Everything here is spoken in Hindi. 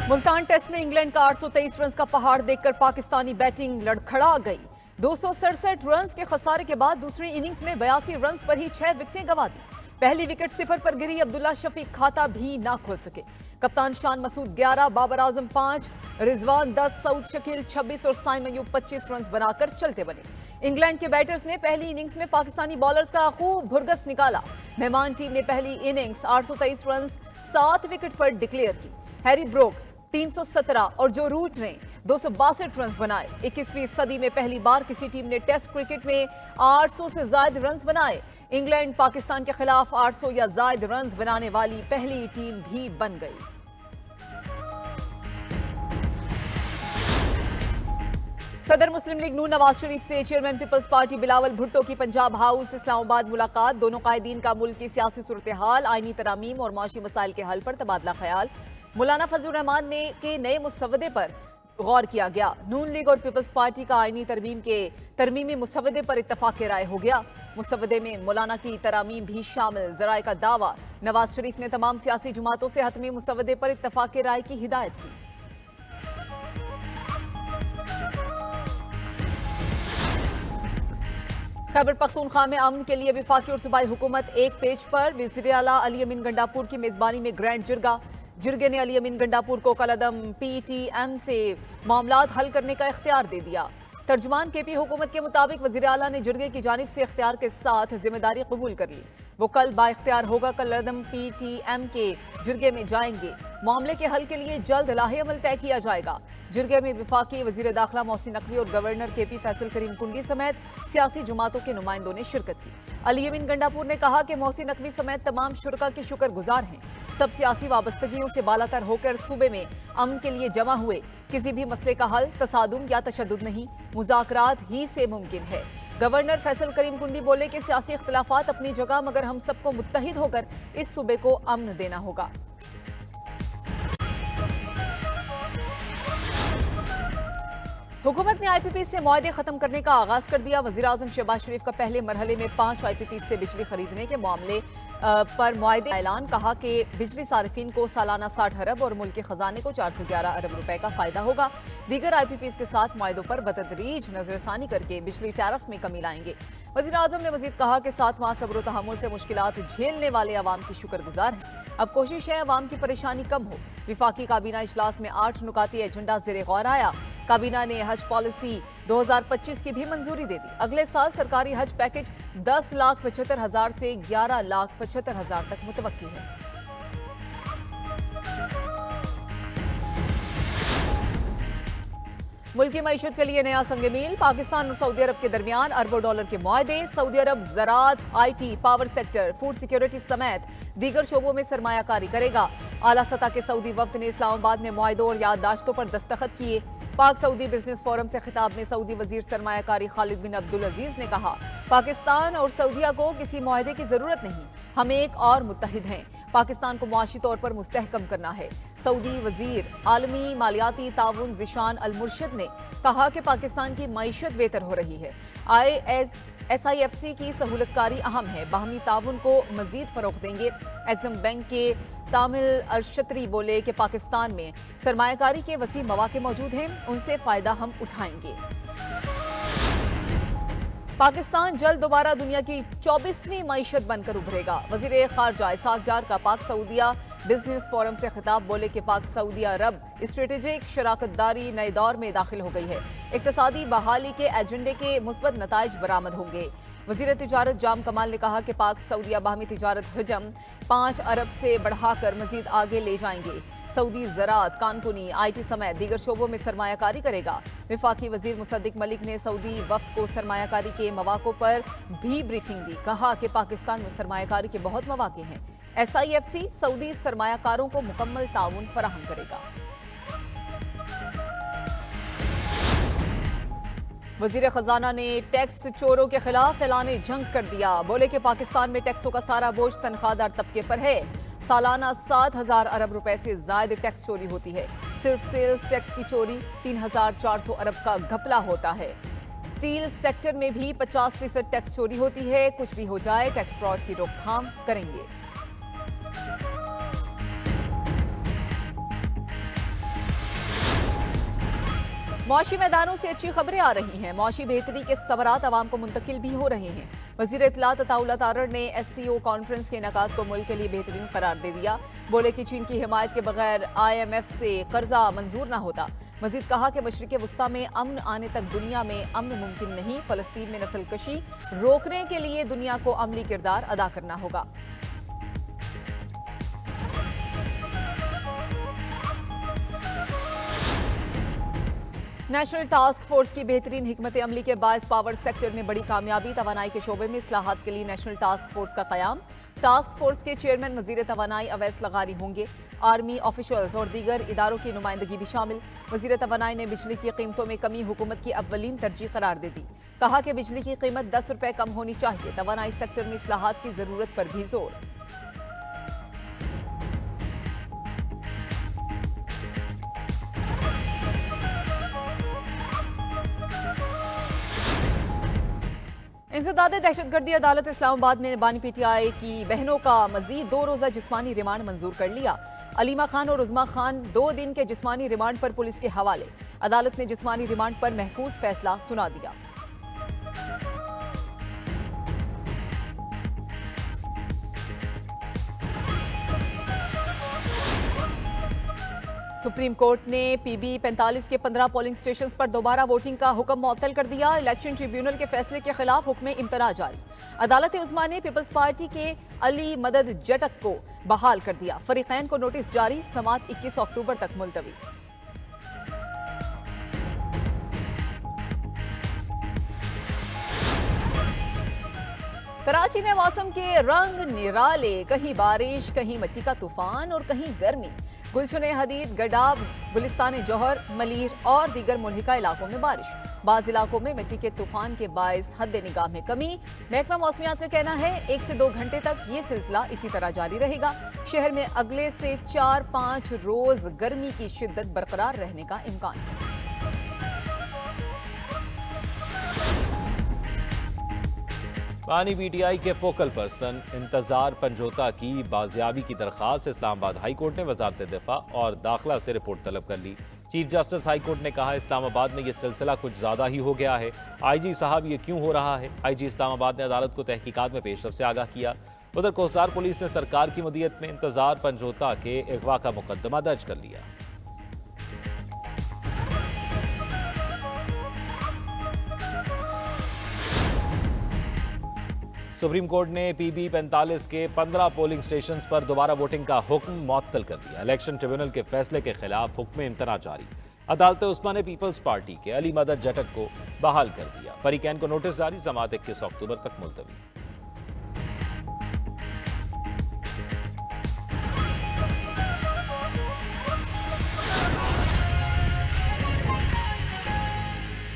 मुल्तान टेस्ट में इंग्लैंड का 823 रन का पहाड़ देखकर पाकिस्तानी बैटिंग लड़खड़ा गई। 267 रन के खसारे के बाद दूसरी इनिंग्स में 82 रन पर ही 6 विकेटें गंवा दी। पहली विकेट 0 पर गिरी। अब्दुल्ला शफीक खाता भी ना खोल सके। कप्तान शान मसूद 11, बाबर आजम 5, रिजवान 10, सऊद शकील 26 और साइम अयूब 25 रन बनाकर चलते बने। इंग्लैंड के बैटर्स ने पहली इनिंग्स में पाकिस्तानी बॉलर्स का खूब भुरगस निकाला। मेहमान टीम ने पहली इनिंग्स 823 रन 7 विकेट पर डिक्लेयर की। हैरी ब्रोक 317 और जो रूट ने 262 रन बनाए। 21वीं सदी में पहली बार किसी टीम ने टेस्ट क्रिकेट में 800 से ज्यादा रन बनाए। इंग्लैंड पाकिस्तान के खिलाफ 800 या ज्यादा रन बनाने वाली पहली टीम भी बन गई। सदर मुस्लिम लीग नून नवाज शरीफ से चेयरमैन पीपल्स पार्टी बिलावल भुट्टो की पंजाब हाउस इस्लामाबाद मुलाकात। दोनों कायदीन का मुल्क की सियासी सूरत हाल, आईनी तरामीम और माशी मसाइल के हल पर तबादला ख्याल। मौलाना फजलुर रहमान ने के नए मुसवदे पर गौर किया गया। नून लीग और पीपल्स पार्टी का आईनी तरमीमी मुसवदे पर इत्तफाक राय हो गया। मुसवदे में मौलाना की तरामीम भी शामिल। जराए का दावा, नवाज शरीफ ने तमाम सियासी जमातों से हतमी मुसवदे पर इत्तफाक राय की हिदायत की। खैबर पख्तूनख्वा में अमन के लिए वफाकी और सूबाई हुकूमत एक पेज पर। वज़ीर आला अली अमीन गंडापुर की मेजबानी में ग्रैंड जिरगे ने अली अमीन गंडापुर को कलअदम PTM से मामलात हल करने का इख्तियार दे दिया। तर्जुमान KP हुकूमत के मुताबिक वज़ीर आला ने जिरगे की जानिब से इख्तियार के साथ जिम्मेदारी कबूल कर ली। वो कल बाइख्तियार होगा कलअदम PTM के जिरगे में जाएंगे। मामले के हल के लिए जल्द लाहे अमल तय किया जाएगा। जिरगे में वफाकी वज़ीर दाखिला मोहसिन नकवी और गवर्नर KP फैसल करीम कुंडी समेत सियासी जमातों के नुमाइंदों ने शिरकत की। अली अमीन गंडापुर ने कहा कि मोहसिन नकवी समेत तमाम शुरका के शुक्रगुजार हैं। सब सियासी वाबस्तगियों से बालातर होकर सूबे में अमन के लिए जमा हुए। किसी भी मसले का हल तसादुम या तशद्दुद नहीं, मुज़ाकरात ही से मुमकिन है। गवर्नर फैसल करीम कुंडी बोले कि सियासी इख्तिलाफात अपनी जगह, मगर हम सबको मुत्तहिद होकर इस सूबे को अमन देना होगा। हुकूमत ने IPP से मुआहदे खत्म करने का आगाज कर दिया। वज़ीर आज़म शहबाज शरीफ का पहले मरहले में 5 IPP से बिजली खरीदने के मामले पर मुआहदे ऐलान। कहा कि बिजली सारिफिन को सालाना 60 अरब और मुल्क के खजाने को 411 अरब रुपए का फायदा होगा। दीगर IPPs के साथ मुआहदों पर बतदरीज नजरसानी करके बिजली टैरिफ में कमी लाएंगे। वज़ीर आज़म ने मजीद कहा कि 7 माह सब्र तहम्मुल से मुश्किलात झेलने वाले अवाम की शुक्रगुजार हैं। अब कोशिश है अवाम की परेशानी कम हो। विफाकी काबीना इजलास में 8 नुकाती एजेंडा ज़ेरे गौर आया। काबीना ने हज पॉलिसी 2025 की भी मंजूरी दे दी। अगले साल सरकारी हज पैकेज 10,75,000 से 11,75,000 तक मुतवक्की है। मुल्क की मईशत के लिए नया संग मील। पाकिस्तान और सऊदी अरब के दरमियान अरबों डॉलर के मुआहदे। सऊदी अरब ज़राअत, IT, power sector, food security समेत दीगर शोबों में सरमायाकारी करेगा। आला सतह के सऊदी वफ्द ने इस्लामाबाद में मुआहदों और याददाश्तों पर दस्तखत किए। पाक सऊदी बिजनेस फोरम से खिताब में सऊदी वजीर सरमायाकारी खालिद बिन अब्दुल अजीज ने कहा, पाकिस्तान और सऊदिया को किसी मुआहदे की जरूरत नहीं, हम एक और मुत्तहिद हैं। पाकिस्तान को मुआशी तौर पर मुस्तहकम करना है। सऊदी वजीर आलमी मालियाती ताउन ज़िशान अल मुर्शिद ने कहा कि पाकिस्तान की मईशत बेहतर हो रही है। SIFC की सहूलतकारी अहम है। बाहमी ताउन को मजीद फरोग देंगे। एक्सिम बैंक के तामिल अर्शतरी बोले कि पाकिस्तान में सरमायाकारी के वसी मौके मौजूद हैं, उनसे फायदा हम उठाएंगे। पाकिस्तान जल्द दोबारा दुनिया की 24वीं मईशत बनकर उभरेगा। वजीर खारजा इसाक डार का पाक सऊदिया बिजनेस फोरम से खिताब बोले कि पाक सऊदी अरब स्ट्रेटेजिक शराकतदारी नए दौर में दाखिल हो गई है। इक्तसादी बहाली के एजेंडे के मुस्बत नताइज बरामद होंगे। वजीर तिजारत जाम कमाल ने कहा कि पाक सऊदिया बाहमी तिजारत हजम 5 अरब से बढ़ाकर मजीद आगे ले जाएंगे। सऊदी ज़राअत, कानकुनी, IT समेत दीगर शोबों में सरमायाकारी करेगा। विफाकी वजीर मुसद्दिक मलिक ने सऊदी वफ्द को सरमायाकारी के मौक़ों पर भी ब्रीफिंग दी। कहा कि पाकिस्तान में सरमायाकारी के बहुत मौक़े हैं। SIFC सऊदी सरमायाकारों को मुकम्मल ताउन फराहम करेगा। वजीर खजाना ने टैक्स चोरों के खिलाफ ऐलान जंग कर दिया। बोले कि पाकिस्तान में टैक्सों का सारा बोझ तनख्वाहदार तबके पर है। सालाना 7,000 अरब रुपए से ज्यादा टैक्स चोरी होती है। सिर्फ सेल्स टैक्स की चोरी 3,400 अरब का घपला होता है। स्टील सेक्टर में भी 50% टैक्स चोरी होती है। कुछ भी हो जाए, टैक्स फ्रॉड की रोकथाम करेंगे। मौशी मैदानों से अच्छी खबरें आ रही हैं। मौशी बेहतरी के सवरात आवाम को मुंतकिल भी हो रहे हैं। वजीर इत्तलात अताउल्लाह तारड़ ने SCO कॉन्फ्रेंस के इनेकाद को मुल्क के लिए बेहतरीन करार दे दिया। बोले कि चीन की हिमायत के बगैर IMF से कर्जा मंजूर न होता। मजीद कहा कि मशरिक वस्ता में अमन आने तक दुनिया में अमन मुमकिन नहीं। फलस्तीन में नस्लकशी रोकने के लिए दुनिया को अमली किरदार अदा करना होगा। नेशनल टास्क फोर्स की बेहतरीन हिकमत अमली के बायस पावर सेक्टर में बड़ी कामयाबी। तवानाई के शोबे में इस्लाहात के लिए नेशनल टास्क फोर्स का कयाम। टास्क फोर्स के चेयरमैन वजीर तवानाई अवैस लगानी होंगे। आर्मी ऑफिशियल्स और दीगर इदारों की नुमाइंदगी भी शामिल। वजीर तवानाई ने बिजली की कीमतों में कमी हुकूमत की अव्वलीन तरजीह करार दे दी। कहा कि बिजली की कीमत 10 रुपए कम होनी चाहिए। तवानाई सेक्टर में इस्लाहात की जरूरत पर भी जोर। इंसदाद दहशतगर्दी अदालत इस्लामाबाद ने बानी PTI की बहनों का मजीद 2 रोजा जिस्मानी रिमांड मंजूर कर लिया। अलीमा खान और उज़मा खान 2 दिन के जिस्मानी रिमांड पर पुलिस के हवाले। अदालत ने जिस्मानी रिमांड पर महफूज फैसला सुना दिया। सुप्रीम कोर्ट ने PB 45 के 15 पोलिंग स्टेशन पर दोबारा वोटिंग का हुक्म मुअत्तल कर दिया। इलेक्शन ट्रिब्यूनल के फैसले के खिलाफ हुक्म इम्तना जारी। अदालत उज़्मा ने पीपल्स पार्टी के अली मदद जटक को बहाल कर दिया। फरीकैन को नोटिस जारी। समात 21 अक्टूबर तक मुलतवी। कराची में मौसम के रंग निराले, कहीं बारिश, कहीं मिट्टी का तूफान और कहीं गर्मी। गुलशने हदीद, गडाब, गुलिस्तान जौहर, मलीर और दीगर मुल्हिका इलाकों में बारिश। बाज़ इलाकों में मिट्टी के तूफान के बायस हद निगाह में कमी। महकमा मौसमियात का कहना है 1 से 2 घंटे तक ये सिलसिला इसी तरह जारी रहेगा। शहर में अगले से 4-5 रोज गर्मी की शिद्दत बरकरार रहने का इम्कान है। बानी PTI के फोकल पर्सन इंतजार पंजोता की बाजियाबी की दरख्वास्त इस्लामाबाद हाई कोर्ट ने वजारत दिफा और दाखिला से रिपोर्ट तलब कर ली। चीफ जस्टिस हाई कोर्ट ने कहा इस्लामाबाद में यह सिलसिला कुछ ज्यादा ही हो गया है। IG साहब ये क्यों हो रहा है? IG इस्लामाबाद ने अदालत को तहकीकात में पेशरफ से आगाह किया। उधर कोसार पुलिस ने सरकार की मदीयत में इंतजार पंजोता के अगवा का मुकदमा दर्ज कर लिया। सुप्रीम कोर्ट ने PB 45 के 15 पोलिंग स्टेशंस पर दोबारा वोटिंग का हुक्म मुअत्तल कर दिया। इलेक्शन ट्रिब्यूनल के फैसले के खिलाफ हुक्म इम्तना जारी। अदालत उस्मा ने पीपल्स पार्टी के अली मदद जटक को बहाल कर दिया। फरीकैन को नोटिस जारी। समात 21 अक्टूबर तक मुलतवी।